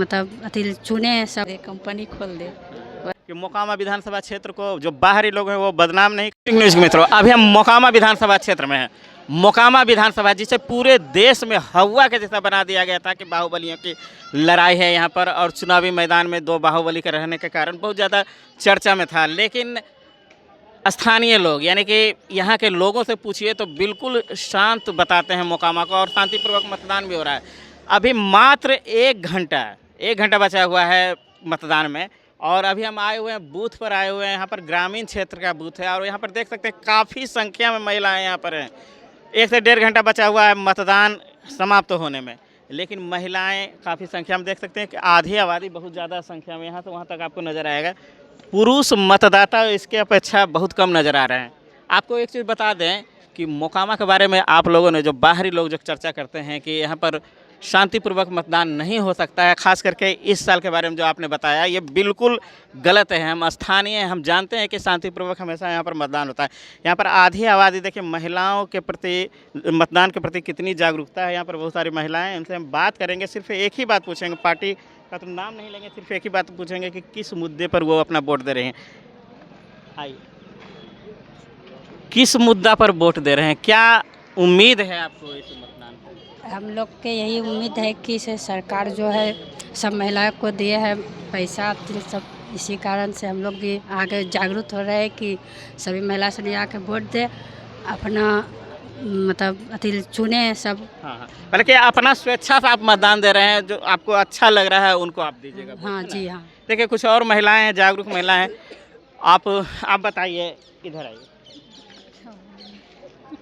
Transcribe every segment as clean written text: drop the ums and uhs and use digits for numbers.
मतलब अति चुने सब कंपनी खोल दे कि मोकामा विधानसभा क्षेत्र को जो बाहरी लोग हैं वो बदनाम नहीं। न्यूज़ के मित्रों, अभी हम मोकामा विधानसभा क्षेत्र में हैं। मोकामा विधानसभा जिसे पूरे देश में हवा के जैसा बना दिया गया था कि बाहुबलियों की लड़ाई है यहाँ पर, और चुनावी मैदान में दो बाहुबली के रहने के कारण बहुत ज़्यादा चर्चा में था। लेकिन स्थानीय लोग यानी कि यहाँ के लोगों से पूछिए तो बिल्कुल शांत बताते हैं मोकामा को, और शांतिपूर्वक मतदान भी हो रहा है। अभी मात्र एक घंटा बचा हुआ है मतदान में, और अभी हम आए हुए हैं बूथ पर आए हुए हैं। यहाँ पर ग्रामीण क्षेत्र का बूथ है, और यहाँ पर देख सकते हैं काफ़ी संख्या में महिलाएं यहाँ पर हैं। 1 से 1.5 घंटा बचा हुआ है मतदान समाप्त होने में, लेकिन महिलाएं काफ़ी संख्या में देख सकते हैं कि आधी आबादी बहुत ज़्यादा संख्या में यहाँ से वहाँ तक आपको नज़र आएगा। पुरुष मतदाता इसके अपेक्षा बहुत कम नज़र आ रहे हैं। आपको एक चीज़ बता दें कि मोकामा के बारे में आप लोगों ने, जो बाहरी लोग जो चर्चा करते हैं कि यहाँ पर शांतिपूर्वक मतदान नहीं हो सकता है, खास करके इस साल के बारे में जो आपने बताया, ये बिल्कुल गलत है। हम स्थानीय हैं, हम जानते हैं कि शांतिपूर्वक हमेशा यहाँ पर मतदान होता है। यहाँ पर आधी आबादी देखिए महिलाओं के प्रति, मतदान के प्रति कितनी जागरूकता है। यहाँ पर बहुत सारी महिलाएं, इनसे हम बात करेंगे। सिर्फ एक ही बात पूछेंगे, पार्टी का तो नाम नहीं लेंगे, सिर्फ एक ही बात पूछेंगे कि किस मुद्दे पर वो अपना वोट दे रहे हैं। आइए, किस मुद्दा पर वोट दे रहे हैं, क्या उम्मीद है आपको इस मतदान पर? हम लोग के यही उम्मीद है कि से सरकार जो है सब महिलाओं को दिए है पैसा सब, इसी कारण से हम लोग भी आगे जागरूक हो रहे हैं कि सभी महिला से आके वोट दे, अपना मतलब अति चुने सब। हाँ, बल्कि अपना स्वेच्छा से आप मतदान दे रहे हैं, जो आपको अच्छा लग रहा है उनको आप दीजिएगा। हाँ जी हाँ। देखिए कुछ और महिलाएं हैं, जागरूक महिलाएं हैं। आप बताइए, इधर आइए,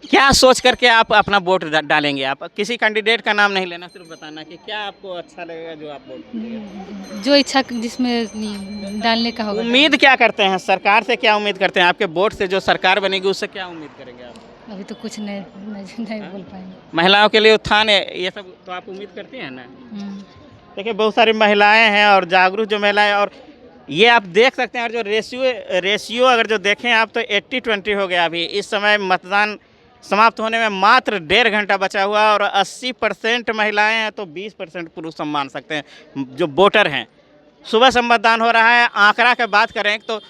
क्या सोच करके आप अपना वोट डालेंगे? आप किसी कैंडिडेट का नाम नहीं लेना, सिर्फ बताना कि क्या आपको अच्छा लगेगा जो आप वोट देंगे। जो इच्छा जिसमें डालने का होगा। उम्मीद क्या करते हैं सरकार से, क्या उम्मीद करते हैं आपके वोट से? जो सरकार बनेगी उससे क्या उम्मीद करेंगे आप? अभी तो कुछ नहीं बोल पाएंगे। महिलाओं के लिए उत्थान है, ये सब तो आप उम्मीद करती हैं ना। देखिए बहुत सारी महिलाएं हैं और जागरूक जो महिलाएं, और ये आप देख सकते हैं। और जो रेशियो अगर जो देखें आप तो 80-20 हो गया। अभी इस समय मतदान समाप्त होने में मात्र 1.5 घंटा बचा हुआ, और 80% महिलाएं हैं तो 20% पुरुष हम मान सकते हैं जो वोटर हैं। सुबह से मतदान हो रहा है, आंकड़ा की बात करें तो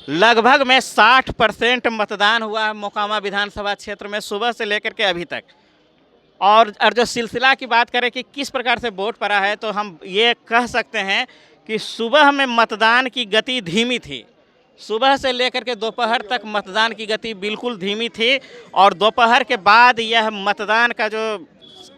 लगभग में 60% मतदान हुआ है मोकामा विधानसभा क्षेत्र में सुबह से लेकर के अभी तक। और जो सिलसिला की बात करें कि किस प्रकार से वोट पड़ा है, तो हम ये कह सकते हैं कि सुबह में मतदान की गति धीमी थी। सुबह से लेकर के दोपहर तक मतदान की गति बिल्कुल धीमी थी, और दोपहर के बाद यह मतदान का जो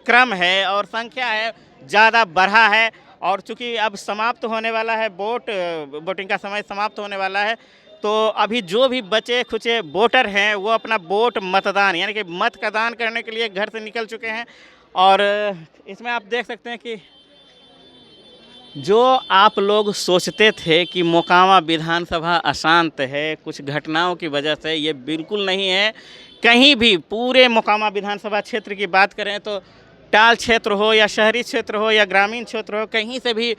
क्रम है और संख्या है ज़्यादा बढ़ा है। और चूँकि अब समाप्त होने वाला है वोटिंग का समय समाप्त होने वाला है, तो अभी जो भी बचे खुचे वोटर हैं वो अपना वोट मतदान यानी कि मत का दान करने के लिए घर से निकल चुके हैं। और इसमें आप देख सकते हैं कि जो आप लोग सोचते थे कि मोकामा विधानसभा अशांत है कुछ घटनाओं की वजह से, ये बिल्कुल नहीं है। कहीं भी पूरे मोकामा विधानसभा क्षेत्र की बात करें तो टाल क्षेत्र हो या शहरी क्षेत्र हो या ग्रामीण क्षेत्र हो, कहीं से भी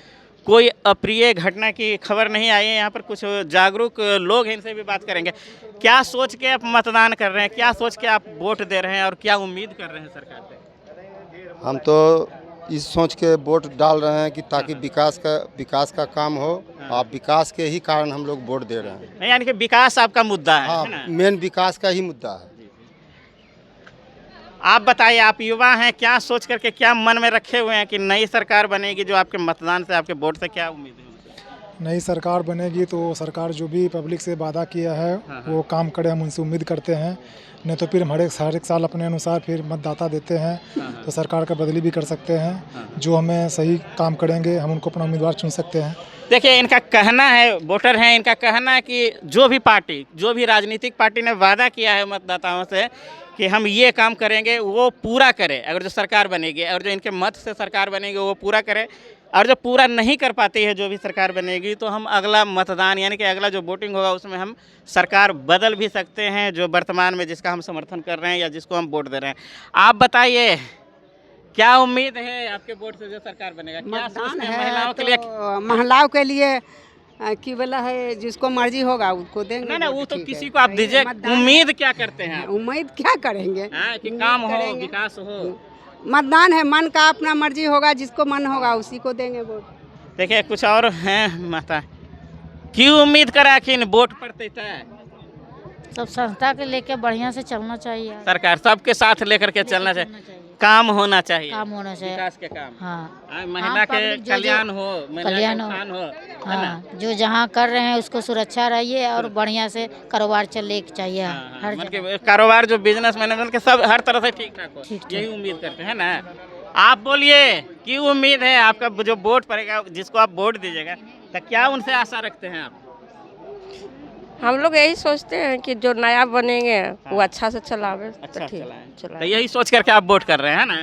कोई अप्रिय घटना की खबर नहीं आई है। यहाँ पर कुछ जागरूक लोग हैं, इनसे भी बात करेंगे। क्या सोच के आप मतदान कर रहे हैं, क्या सोच के आप वोट दे रहे हैं, और क्या उम्मीद कर रहे हैं सरकार से? हम तो इस सोच के वोट डाल रहे हैं कि ताकि विकास का काम हो, और विकास के ही कारण हम लोग वोट दे रहे हैं। यानी कि विकास आपका मुद्दा है, हाँ, है ना? मेन विकास का ही मुद्दा है। आप बताइए, आप युवा हैं, क्या सोच करके क्या मन में रखे हुए हैं कि नई सरकार बनेगी, जो आपके मतदान से आपके वोट से क्या उम्मीद है? नई सरकार बनेगी तो सरकार जो भी पब्लिक से वादा किया है वो काम करे, हम उनसे उम्मीद करते हैं। नहीं तो फिर हम हर एक साल अपने अनुसार फिर मतदाता देते हैं, तो सरकार का बदली भी कर सकते हैं। जो हमें सही काम करेंगे हम उनको अपना उम्मीदवार चुन सकते हैं। देखिए इनका कहना है, वोटर हैं, इनका कहना है कि जो भी राजनीतिक पार्टी ने वादा किया है मतदाताओं से कि हम ये काम करेंगे वो पूरा करें। अगर जो सरकार बनेगी और जो इनके मत से सरकार बनेगी वो पूरा करे, और जो पूरा नहीं कर पाती है जो भी सरकार बनेगी, तो हम अगला मतदान यानी कि अगला जो वोटिंग होगा उसमें हम सरकार बदल भी सकते हैं, जो वर्तमान में जिसका हम समर्थन कर रहे हैं या जिसको हम वोट दे रहे हैं। आप बताइए, क्या उम्मीद है आपके वोट से जो सरकार बनेगा? क्या सोचते हैं महिलाओं के लिए? महिलाओं के लिए की बोला है, जिसको मर्जी होगा उसको देंगे। ना वो तो किसी को आप दीजिए। उम्मीद क्या करते हैं? उम्मीद क्या करेंगे? कि काम हो, विकास हो। मतदान है, मन का अपना मर्जी होगा, जिसको मन होगा उसी को देंगे वोट। देखिए कुछ और हैं माता, क्यों उम्मीद करा कि इन वोट पड़ते है? सब संस्था के लेके बढ़िया से चलना चाहिए, सरकार सबके साथ लेकर के चलना चाहिए, काम होना चाहिए, काम होना चाहिए, विकास के काम। हाँ महिला के पब्लिक जो- कल्याण हो, महिला के कल्याण हो। उत्थान हो, है ना? हाँ जो जहाँ कर रहे हैं उसको सुरक्षा रहिए और बढ़िया से कारोबार चलने के चाहिए हर मतलब जगह। कि कारोबार जो बिजनेस मैनेजमेंट के सब हर तरह से ठीक ठाक हो, ठीक-ठाक। यही उम्मीद करते हैं ना। आप बोलिए की उम्मीद है आपका जो वोट पड़ेगा, जिसको आप वोट दीजिएगा, तो क्या उनसे आशा रखते हैं आप? हम लोग यही सोचते हैं कि जो नया बनेंगे वो अच्छा से चलावे, अच्छा ठीक चलाएं। तो यही सोच करके आप वोट कर रहे हैं ना।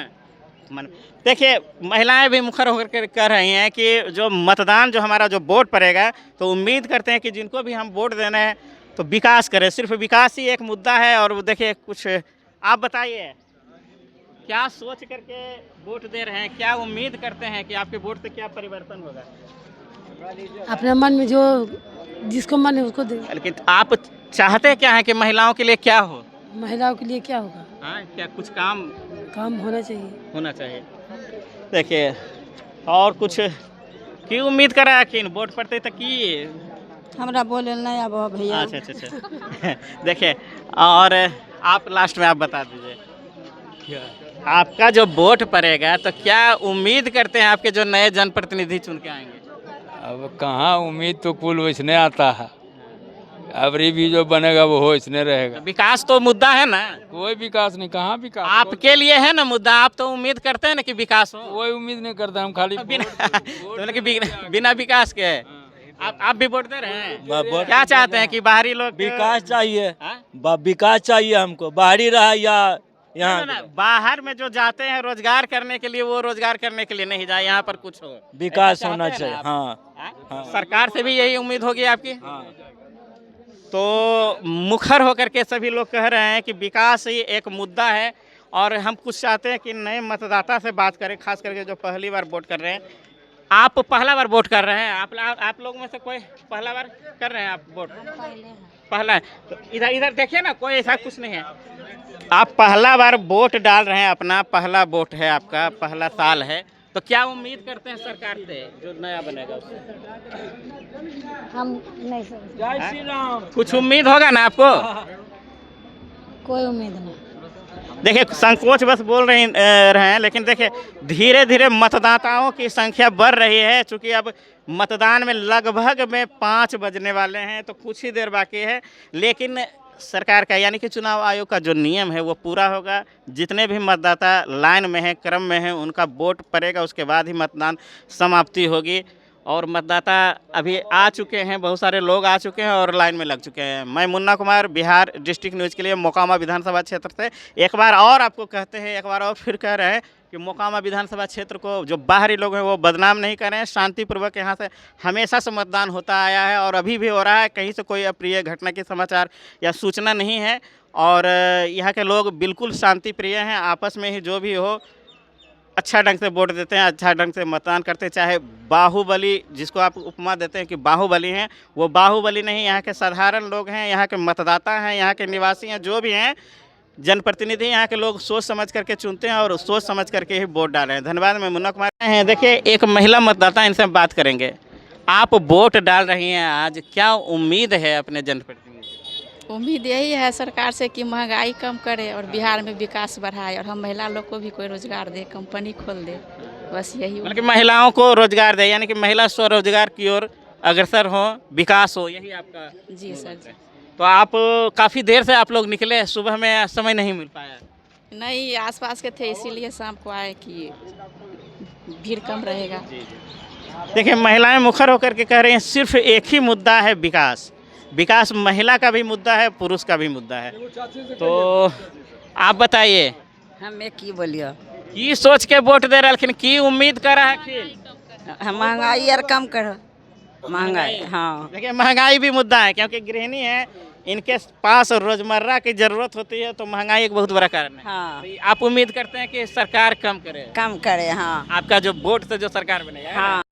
मन देखिए महिलाएं भी मुखर होकर के कह रही हैं कि जो मतदान जो हमारा जो वोट पड़ेगा, तो उम्मीद करते हैं कि जिनको भी हम वोट देना है तो विकास करें, सिर्फ विकास ही एक मुद्दा है। और वो देखिए कुछ आप बताइए क्या सोच करके वोट दे रहे हैं, क्या उम्मीद करते हैं कि आपके वोट से क्या परिवर्तन होगा? अपने मन में जो जिसको मन है उसको दे। लेकिन आप चाहते क्या है कि महिलाओं के लिए क्या हो? महिलाओं के लिए क्या होगा? हाँ क्या कुछ काम होना चाहिए। होना चाहिए। देखिए और कुछ की उम्मीद करा कि वोट पड़ते तक की हमरा बोले नहीं अब भैया। अच्छा देखिए और आप लास्ट में आप बता दीजिए आपका जो वोट पड़ेगा तो क्या उम्मीद करते हैं आपके जो नए जनप्रतिनिधि चुन के आएंगे? अब कहाँ उम्मीद तो कुल वैसने आता है, अबरी भी जो बनेगा वो वैसने रहेगा। विकास तो मुद्दा है ना, कोई विकास नहीं, कहाँ विकास आपके लिए है ना मुद्दा, आप तो उम्मीद करते हैं ना कि विकास हो। कोई उम्मीद नहीं करता, हम खाली बिना विकास के आप भी वोट दे रहे हैं? क्या चाहते हैं कि बाहरी लोग विकास चाहिए, विकास चाहिए हमको, बाहरी रहा या यहाँ ना, बाहर में जो जाते हैं रोजगार करने के लिए, वो रोजगार करने के लिए नहीं जाए, यहाँ पर कुछ हो, विकास होना चाहिए। हाँ सरकार से भी यही उम्मीद होगी आपकी। तो मुखर होकर के सभी लोग कह रहे हैं कि विकास ही एक मुद्दा है। और हम कुछ चाहते हैं कि नए मतदाता से बात करें, खास करके जो पहली बार वोट कर रहे हैं। आप पहला बार वोट कर रहे हैं? आप लोग में से कोई पहला बार कर रहे हैं आप वोट? पहला है तो इधर देखिए ना, कोई ऐसा कुछ नहीं है। आप पहला बार वोट डाल रहे हैं, अपना पहला वोट है, आपका पहला साल है, तो क्या उम्मीद करते हैं सरकार से जो नया बनेगा उससे? हम नहीं समझ, जय श्री राम। कुछ उम्मीद होगा ना आपको? कोई उम्मीद नहीं। देखिए संकोच बस बोल रहे हैं, लेकिन देखिए धीरे धीरे मतदाताओं की संख्या बढ़ रही है। चूँकि अब मतदान में लगभग में 5 बजने वाले हैं, तो कुछ ही देर बाकी है। लेकिन सरकार का यानी कि चुनाव आयोग का जो नियम है वो पूरा होगा। जितने भी मतदाता लाइन में हैं, क्रम में हैं, उनका वोट पड़ेगा, उसके बाद ही मतदान समाप्ति होगी। और मतदाता अभी आ चुके हैं, बहुत सारे लोग आ चुके हैं और लाइन में लग चुके हैं। मैं मुन्ना कुमार, बिहार डिस्ट्रिक्ट न्यूज़ के लिए मोकामा विधानसभा क्षेत्र से एक बार और आपको कहते हैं, एक बार और फिर कह रहे हैं कि मोकामा विधानसभा क्षेत्र को जो बाहरी लोग हैं वो बदनाम नहीं करें। शांतिपूर्वक यहाँ से हमेशा से मतदान होता आया है और अभी भी हो रहा है। कहीं से कोई अप्रिय घटना के समाचार या सूचना नहीं है। और यहाँ के लोग बिल्कुल शांति प्रिय हैं। आपस में ही जो भी हो अच्छा ढंग से वोट देते हैं, अच्छा ढंग से मतदान करते हैं। चाहे बाहुबली, जिसको आप उपमा देते हैं कि बाहुबली हैं, वो बाहुबली नहीं, यहाँ के साधारण लोग हैं, यहाँ के मतदाता हैं, यहाँ के निवासी हैं, जो भी हैं जनप्रतिनिधि यहाँ के लोग सोच समझ करके चुनते हैं और सोच समझ करके ही वोट डाल रहे हैं। धन्यवाद। मैं मुन्ना कुमार हैं। देखिए एक महिला मतदाता, इनसे हम बात करेंगे। आप वोट डाल रही हैं आज, क्या उम्मीद है अपने जनप्रतिनिधि? उम्मीद यही है सरकार से कि महंगाई कम करे और बिहार में विकास बढ़ाए और हम महिला लोग को भी कोई रोजगार दे, कंपनी खोल दे, बस यही। मतलब महिलाओं को रोजगार दे, यानी कि महिला स्वरोजगार की ओर अग्रसर हो, विकास हो, यही आपका? जी सर जी। तो आप काफ़ी देर से आप लोग निकले, सुबह में समय नहीं मिल पाया? नहीं, आसपास के थे, इसीलिए शाम को आए कि भीड़ कम रहेगा। देखिए महिलाएं मुखर होकर के कह रही हैं सिर्फ एक ही मुद्दा है, विकास। विकास महिला का भी मुद्दा है, पुरुष का भी मुद्दा है। तो आप बताइए, हम एक ही बोलिए की सोच के वोट दे रहे, लेकिन की उम्मीद कर रहा है? महंगाई और कम करो, महंगाई। हाँ देखिए महंगाई भी मुद्दा है, क्योंकि गृहिणी है, इनके पास रोजमर्रा की जरूरत होती है, तो महंगाई एक बहुत बड़ा कारण है। हाँ। तो आप उम्मीद करते हैं कि सरकार कम करे? कम करे। हाँ आपका जो वोट से जो सरकार बनेगा। हाँ।